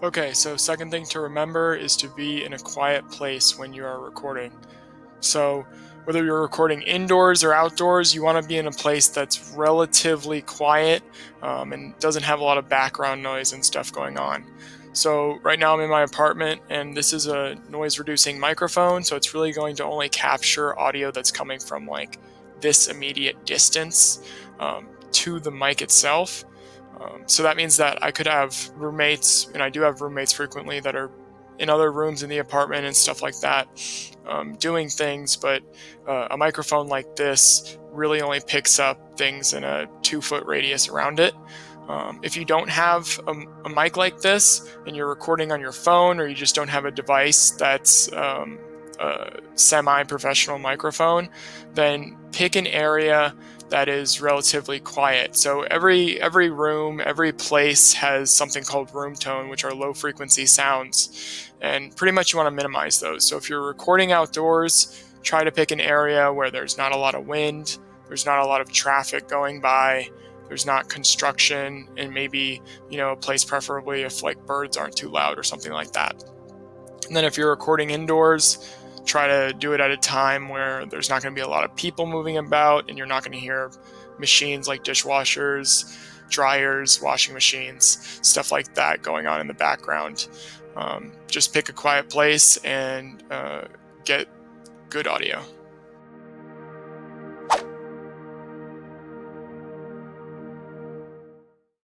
Okay, so second thing to remember is to be in a quiet place when you are recording. So, whether you're recording indoors or outdoors, you want to be in a place that's relatively quiet and doesn't have a lot of background noise and stuff going on. So, right now I'm in my apartment, and this is a noise reducing microphone, so it's really going to only capture audio that's coming from like this immediate distance to the mic itself. So that means that I could have roommates, and I do have roommates frequently that are in other rooms in the apartment and stuff like that, doing things, but a microphone like this really only picks up things in a 2 foot radius around it. If you don't have a mic like this and you're recording on your phone, or you just don't have a device that's a semi-professional microphone, then pick an area that is relatively quiet. So every room, every place has something called room tone, which are low frequency sounds, and pretty much you want to minimize those. So if you're recording outdoors, try to pick an area where there's not a lot of wind, there's not a lot of traffic going by, there's not construction, and maybe, a place preferably if like birds aren't too loud or something like that. And then if you're recording indoors, try to do it at a time where there's not going to be a lot of people moving about, and you're not going to hear machines like dishwashers, dryers, washing machines, stuff like that going on in the background. Just pick a quiet place and get good audio.